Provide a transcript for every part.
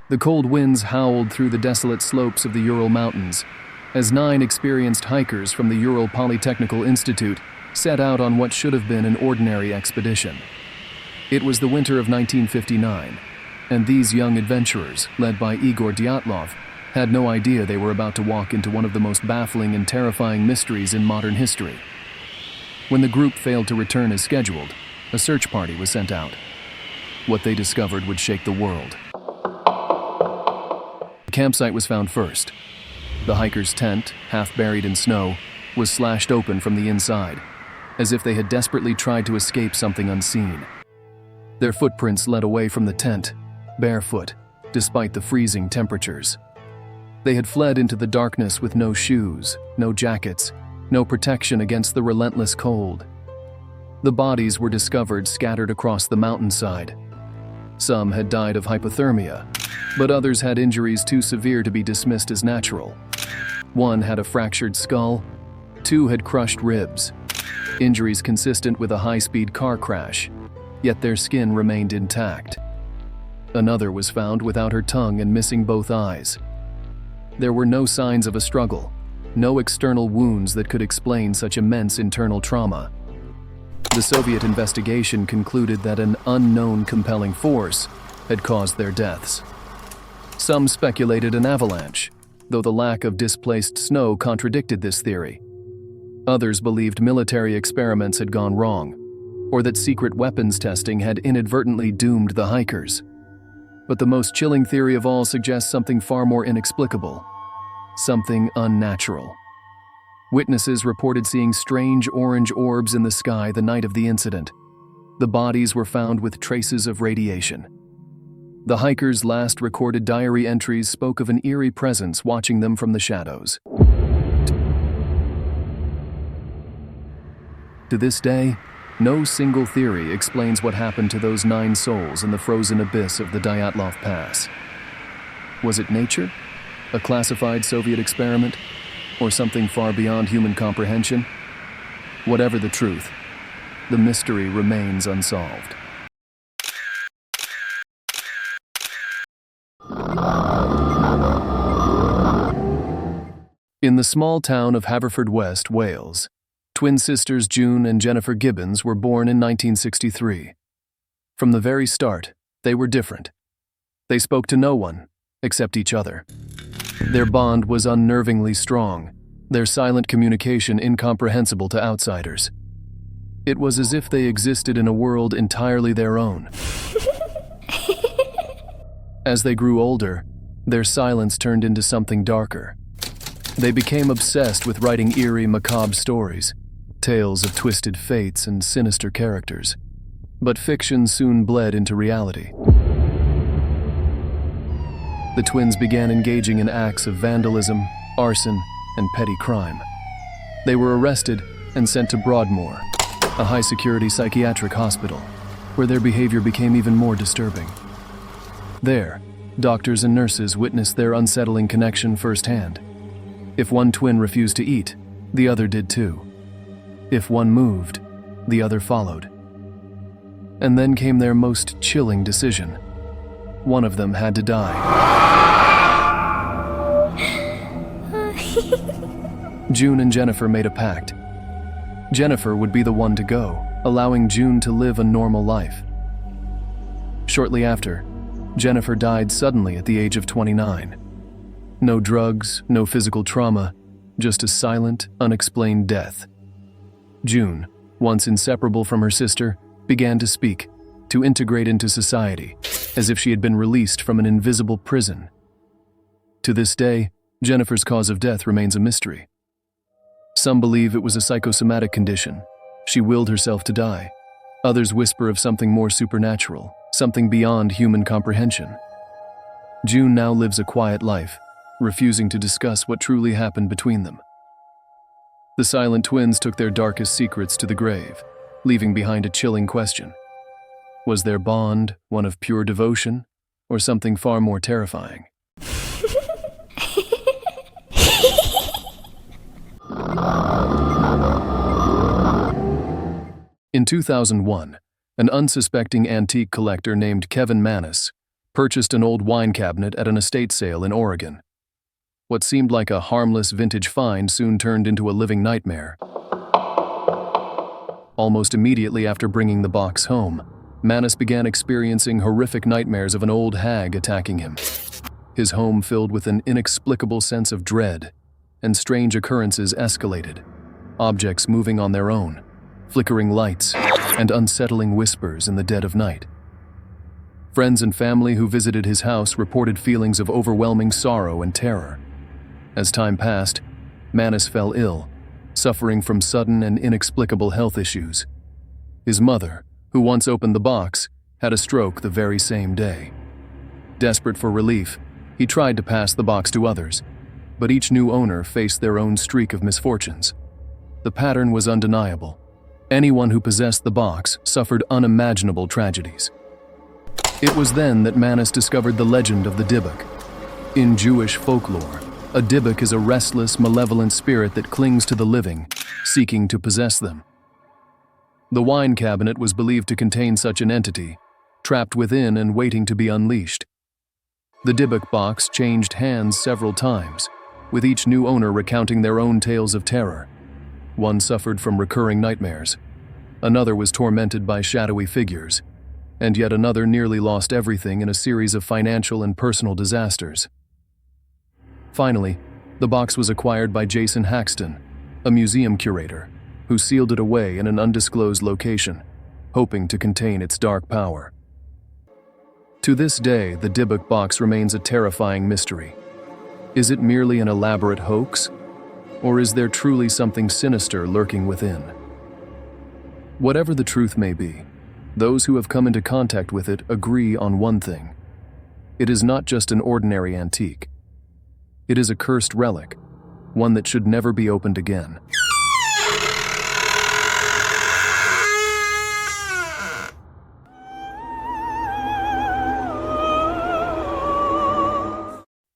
The cold winds howled through the desolate slopes of the Ural Mountains as 9 experienced hikers from the Ural Polytechnical Institute set out on what should have been an ordinary expedition. It was the winter of 1959, and these young adventurers, led by Igor Dyatlov, had no idea they were about to walk into one of the most baffling and terrifying mysteries in modern history. When the group failed to return as scheduled, a search party was sent out. What they discovered would shake the world. The campsite was found first. The hikers' tent, half buried in snow, was slashed open from the inside, as if they had desperately tried to escape something unseen. Their footprints led away from the tent, barefoot, despite the freezing temperatures. They had fled into the darkness with no shoes, no jackets, no protection against the relentless cold. The bodies were discovered scattered across the mountainside. Some had died of hypothermia, but others had injuries too severe to be dismissed as natural. One had a fractured skull, 2 had crushed ribs, injuries consistent with a high-speed car crash, yet their skin remained intact. Another was found without her tongue and missing both eyes. There were no signs of a struggle, no external wounds that could explain such immense internal trauma. The Soviet investigation concluded that an unknown compelling force had caused their deaths. Some speculated an avalanche, though the lack of displaced snow contradicted this theory. Others believed military experiments had gone wrong, or that secret weapons testing had inadvertently doomed the hikers. But the most chilling theory of all suggests something far more inexplicable, something unnatural. Witnesses reported seeing strange orange orbs in the sky the night of the incident. The bodies were found with traces of radiation. The hikers' last recorded diary entries spoke of an eerie presence watching them from the shadows. To this day, no single theory explains what happened to those 9 souls in the frozen abyss of the Dyatlov Pass. Was it nature? A classified Soviet experiment? Or something far beyond human comprehension? Whatever the truth, the mystery remains unsolved. In the small town of Haverfordwest, Wales, twin sisters June and Jennifer Gibbons were born in 1963. From the very start, they were different. They spoke to no one, except each other. Their bond was unnervingly strong, their silent communication incomprehensible to outsiders. It was as if they existed in a world entirely their own. As they grew older, their silence turned into something darker. They became obsessed with writing eerie, macabre stories, tales of twisted fates and sinister characters. But fiction soon bled into reality. The twins began engaging in acts of vandalism, arson, and petty crime. They were arrested and sent to Broadmoor, a high-security psychiatric hospital, where their behavior became even more disturbing. There, doctors and nurses witnessed their unsettling connection firsthand. If one twin refused to eat, the other did too. If one moved, the other followed. And then came their most chilling decision. One of them had to die. June and Jennifer made a pact. Jennifer would be the one to go, allowing June to live a normal life. Shortly after, Jennifer died suddenly at the age of 29. No drugs, no physical trauma, just a silent, unexplained death. June, once inseparable from her sister, began to speak, to integrate into society, as if she had been released from an invisible prison. To this day, Jennifer's cause of death remains a mystery. Some believe it was a psychosomatic condition. She willed herself to die. Others whisper of something more supernatural, something beyond human comprehension. June now lives a quiet life, refusing to discuss what truly happened between them. The silent twins took their darkest secrets to the grave, leaving behind a chilling question. Was their bond one of pure devotion, or something far more terrifying? In 2001, an unsuspecting antique collector named Kevin Mannis purchased an old wine cabinet at an estate sale in Oregon. What seemed like a harmless vintage find soon turned into a living nightmare. Almost immediately after bringing the box home, Manus began experiencing horrific nightmares of an old hag attacking him. His home filled with an inexplicable sense of dread, and strange occurrences escalated, objects moving on their own, flickering lights, and unsettling whispers in the dead of night. Friends and family who visited his house reported feelings of overwhelming sorrow and terror. As time passed, Manus fell ill, suffering from sudden and inexplicable health issues. His mother, who once opened the box, had a stroke the very same day. Desperate for relief, he tried to pass the box to others, but each new owner faced their own streak of misfortunes. The pattern was undeniable. Anyone who possessed the box suffered unimaginable tragedies. It was then that Manus discovered the legend of the Dybbuk. In Jewish folklore, a Dybbuk is a restless, malevolent spirit that clings to the living, seeking to possess them. The wine cabinet was believed to contain such an entity, trapped within and waiting to be unleashed. The Dybbuk box changed hands several times, with each new owner recounting their own tales of terror. One suffered from recurring nightmares, another was tormented by shadowy figures, and yet another nearly lost everything in a series of financial and personal disasters. Finally, the box was acquired by Jason Haxton, a museum curator, who sealed it away in an undisclosed location, hoping to contain its dark power. To this day, the Dybbuk box remains a terrifying mystery. Is it merely an elaborate hoax, or is there truly something sinister lurking within? Whatever the truth may be, those who have come into contact with it agree on one thing. It is not just an ordinary antique. It is a cursed relic, one that should never be opened again.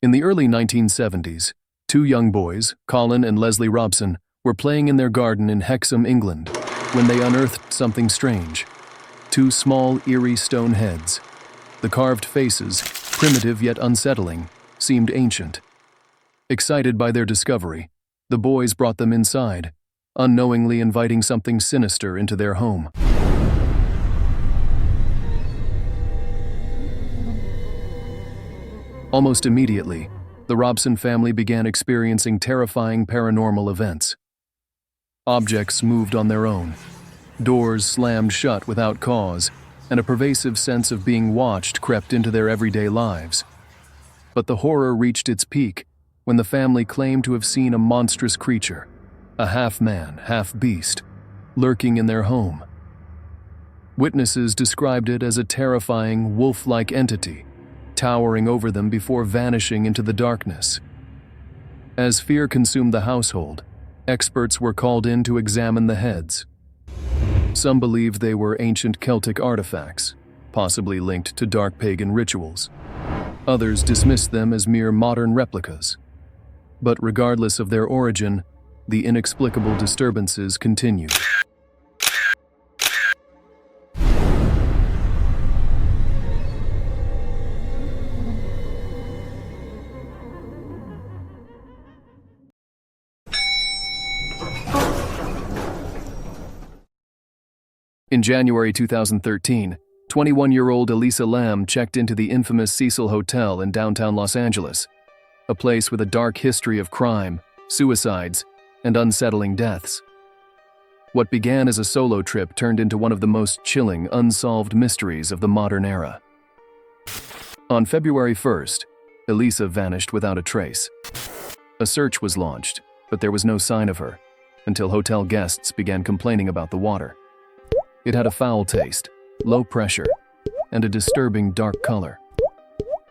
In the early 1970s, two young boys, Colin and Leslie Robson, were playing in their garden in Hexham, England, when they unearthed something strange. Two small, eerie stone heads. The carved faces, primitive yet unsettling, seemed ancient. Excited by their discovery, the boys brought them inside, unknowingly inviting something sinister into their home. Almost immediately, the Robson family began experiencing terrifying paranormal events. Objects moved on their own, doors slammed shut without cause, and a pervasive sense of being watched crept into their everyday lives. But the horror reached its peak when the family claimed to have seen a monstrous creature, a half-man, half-beast, lurking in their home. Witnesses described it as a terrifying, wolf-like entity, towering over them before vanishing into the darkness. As fear consumed the household, experts were called in to examine the heads. Some believed they were ancient Celtic artifacts, possibly linked to dark pagan rituals. Others dismissed them as mere modern replicas. But regardless of their origin, the inexplicable disturbances continued. In January 2013, 21-year-old Elisa Lam checked into the infamous Cecil Hotel in downtown Los Angeles, a place with a dark history of crime, suicides, and unsettling deaths. What began as a solo trip turned into one of the most chilling, unsolved mysteries of the modern era. On February 1st, Elisa vanished without a trace. A search was launched, but there was no sign of her, until hotel guests began complaining about the water. It had a foul taste, low pressure, and a disturbing dark color.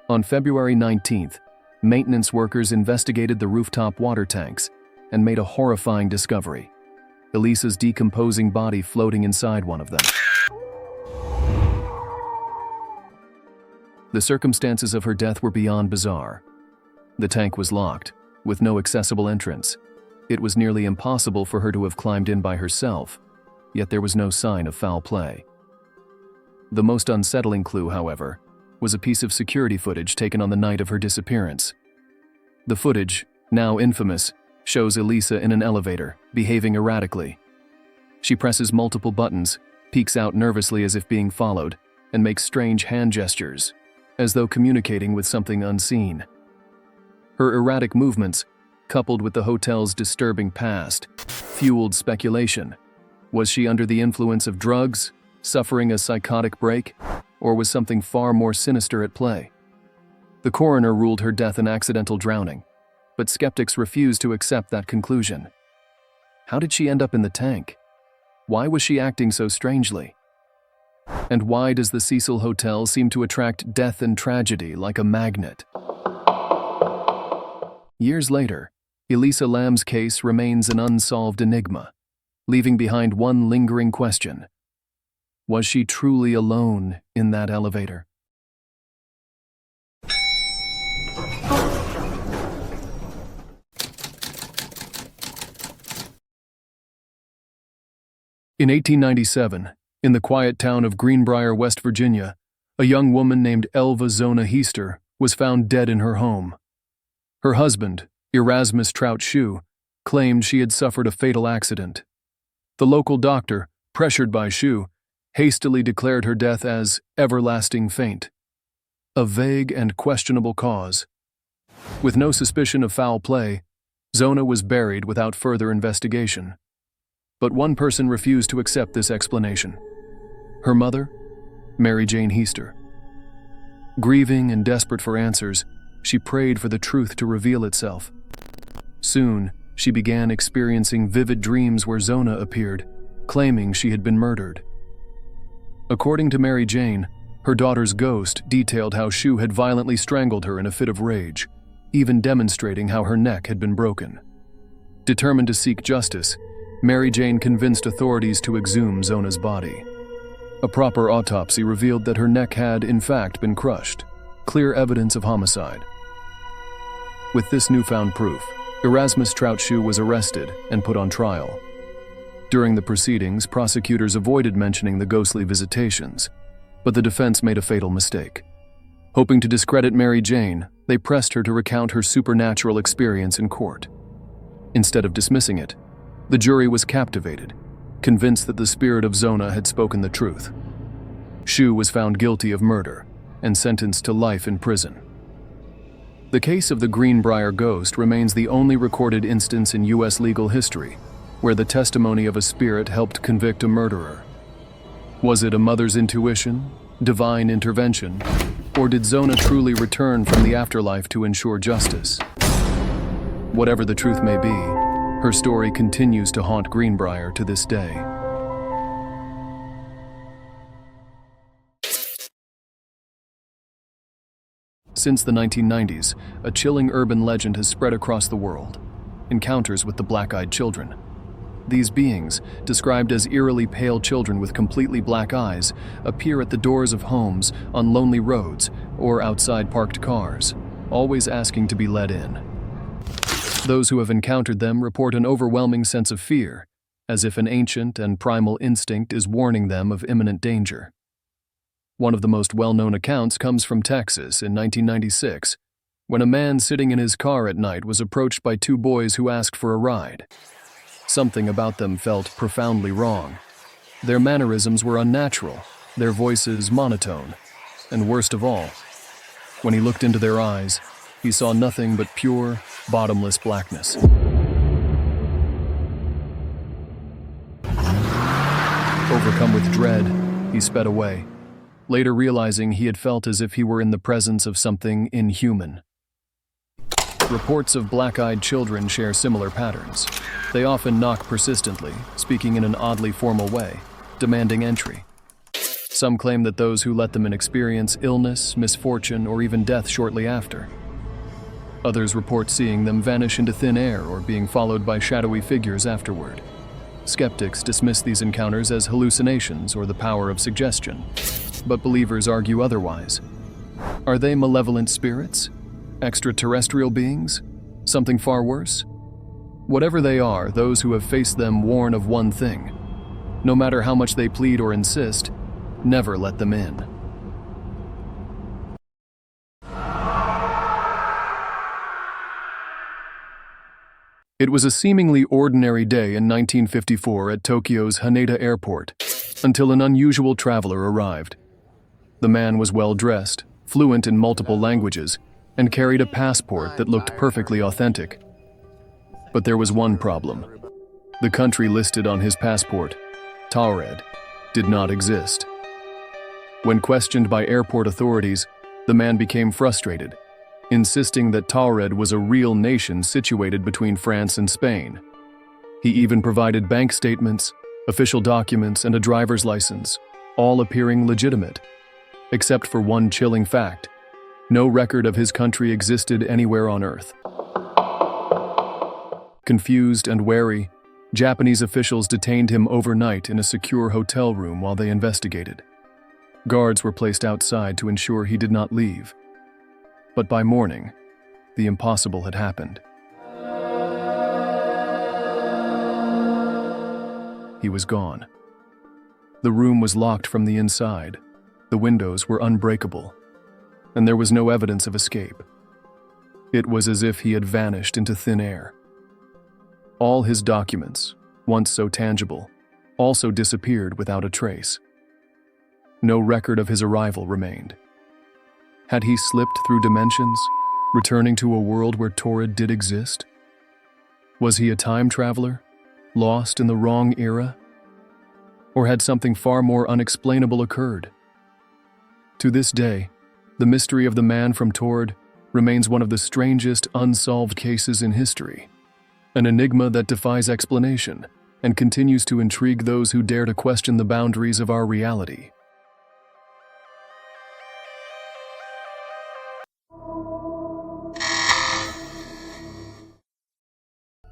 On February 19th, maintenance workers investigated the rooftop water tanks and made a horrifying discovery: Elisa's decomposing body floating inside one of them. The circumstances of her death were beyond bizarre. The tank was locked, with no accessible entrance. It was nearly impossible for her to have climbed in by herself, yet there was no sign of foul play. The most unsettling clue, however, was a piece of security footage taken on the night of her disappearance. The footage, now infamous, shows Elisa in an elevator, behaving erratically. She presses multiple buttons, peeks out nervously as if being followed, and makes strange hand gestures, as though communicating with something unseen. Her erratic movements, coupled with the hotel's disturbing past, fueled speculation. Was she under the influence of drugs, suffering a psychotic break, or was something far more sinister at play? The coroner ruled her death an accidental drowning, but skeptics refused to accept that conclusion. How did she end up in the tank? Why was she acting so strangely? And why does the Cecil Hotel seem to attract death and tragedy like a magnet? Years later, Elisa Lam's case remains an unsolved enigma, leaving behind one lingering question. Was she truly alone in that elevator? In 1897, in the quiet town of Greenbrier, West Virginia, a young woman named Elva Zona Heaster was found dead in her home. Her husband, Erasmus Trout Shue, claimed she had suffered a fatal accident. The local doctor, pressured by Shue, hastily declared her death as everlasting faint, a vague and questionable cause. With no suspicion of foul play, Zona was buried without further investigation. But one person refused to accept this explanation. Her mother, Mary Jane Heaster. Grieving and desperate for answers, she prayed for the truth to reveal itself. Soon, she began experiencing vivid dreams where Zona appeared, claiming she had been murdered. According to Mary Jane, her daughter's ghost detailed how Shue had violently strangled her in a fit of rage, even demonstrating how her neck had been broken. Determined to seek justice, Mary Jane convinced authorities to exhume Zona's body. A proper autopsy revealed that her neck had, in fact, been crushed, clear evidence of homicide. With this newfound proof, Erasmus Trout Shue was arrested and put on trial. During the proceedings, prosecutors avoided mentioning the ghostly visitations, but the defense made a fatal mistake. Hoping to discredit Mary Jane, they pressed her to recount her supernatural experience in court. Instead of dismissing it, the jury was captivated, convinced that the spirit of Zona had spoken the truth. Shue was found guilty of murder and sentenced to life in prison. The case of the Greenbrier Ghost remains the only recorded instance in U.S. legal history where the testimony of a spirit helped convict a murderer. Was it a mother's intuition, divine intervention, or did Zona truly return from the afterlife to ensure justice? Whatever the truth may be, her story continues to haunt Greenbrier to this day. Since the 1990s, a chilling urban legend has spread across the world: encounters with the black-eyed children. These beings, described as eerily pale children with completely black eyes, appear at the doors of homes, on lonely roads, or outside parked cars, always asking to be let in. Those who have encountered them report an overwhelming sense of fear, as if an ancient and primal instinct is warning them of imminent danger. One of the most well-known accounts comes from Texas in 1996, when a man sitting in his car at night was approached by two boys who asked for a ride. Something about them felt profoundly wrong. Their mannerisms were unnatural, their voices monotone, and worst of all, when he looked into their eyes, he saw nothing but pure, bottomless blackness. Overcome with dread, he sped away, later realizing he had felt as if he were in the presence of something inhuman. Reports of black-eyed children share similar patterns. They often knock persistently, speaking in an oddly formal way, demanding entry. Some claim that those who let them in experience illness, misfortune, or even death shortly after. Others report seeing them vanish into thin air or being followed by shadowy figures afterward. Skeptics dismiss these encounters as hallucinations or the power of suggestion, but believers argue otherwise. Are they malevolent spirits? Extraterrestrial beings? Something far worse? Whatever they are, those who have faced them warn of one thing: no matter how much they plead or insist, never let them in. It was a seemingly ordinary day in 1954 at Tokyo's Haneda Airport, until an unusual traveler arrived. The man was well-dressed, fluent in multiple languages, and carried a passport that looked perfectly authentic. But there was one problem. The country listed on his passport, Taured, did not exist. When questioned by airport authorities, the man became frustrated, insisting that Taured was a real nation situated between France and Spain. He even provided bank statements, official documents, and a driver's license, all appearing legitimate. Except for one chilling fact: no record of his country existed anywhere on Earth. Confused and wary, Japanese officials detained him overnight in a secure hotel room while they investigated. Guards were placed outside to ensure he did not leave. But by morning, the impossible had happened. He was gone. The room was locked from the inside, the windows were unbreakable, and there was no evidence of escape. It was as if he had vanished into thin air. All his documents, once so tangible, also disappeared without a trace. No record of his arrival remained. Had he slipped through dimensions, returning to a world where Taured did exist? Was he a time traveler, lost in the wrong era? Or had something far more unexplainable occurred? To this day, the mystery of the man from Taured remains one of the strangest unsolved cases in history, an enigma that defies explanation and continues to intrigue those who dare to question the boundaries of our reality.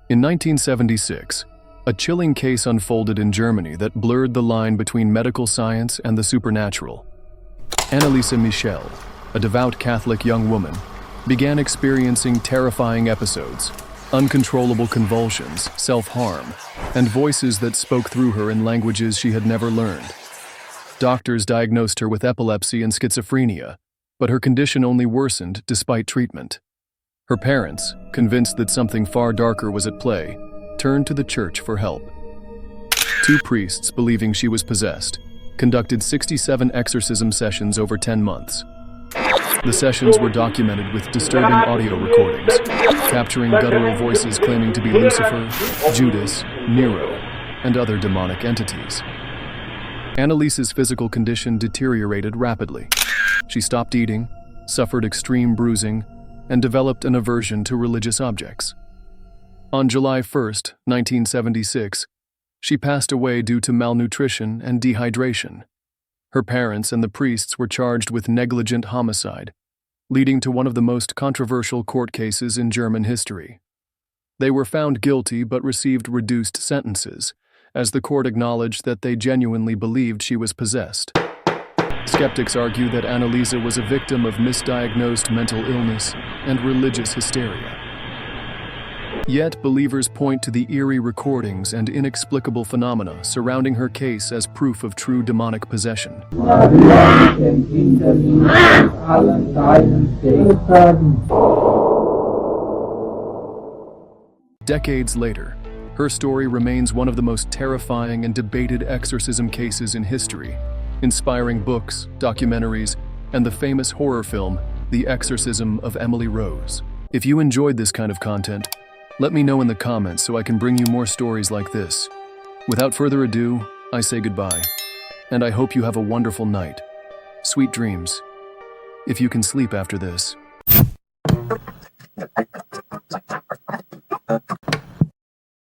In 1976, a chilling case unfolded in Germany that blurred the line between medical science and the supernatural. Anneliese Michel, a devout Catholic young woman, began experiencing terrifying episodes, uncontrollable convulsions, self-harm, and voices that spoke through her in languages she had never learned. Doctors diagnosed her with epilepsy and schizophrenia, but her condition only worsened despite treatment. Her parents, convinced that something far darker was at play, turned to the church for help. Two priests, believing she was possessed, conducted 67 exorcism sessions over 10 months. The sessions were documented with disturbing audio recordings, capturing guttural voices claiming to be Lucifer, Judas, Nero, and other demonic entities. Anneliese's physical condition deteriorated rapidly. She stopped eating, suffered extreme bruising, and developed an aversion to religious objects. On July 1st, 1976, she passed away due to malnutrition and dehydration. Her parents and the priests were charged with negligent homicide, leading to one of the most controversial court cases in German history. They were found guilty but received reduced sentences, as the court acknowledged that they genuinely believed she was possessed. Skeptics argue that Anneliese was a victim of misdiagnosed mental illness and religious hysteria. Yet, believers point to the eerie recordings and inexplicable phenomena surrounding her case as proof of true demonic possession. Decades later, her story remains one of the most terrifying and debated exorcism cases in history, inspiring books, documentaries, and the famous horror film, The Exorcism of Emily Rose. If you enjoyed this kind of content, let me know in the comments so I can bring you more stories like this. Without further ado, I say goodbye, and I hope you have a wonderful night. Sweet dreams. If you can sleep after this.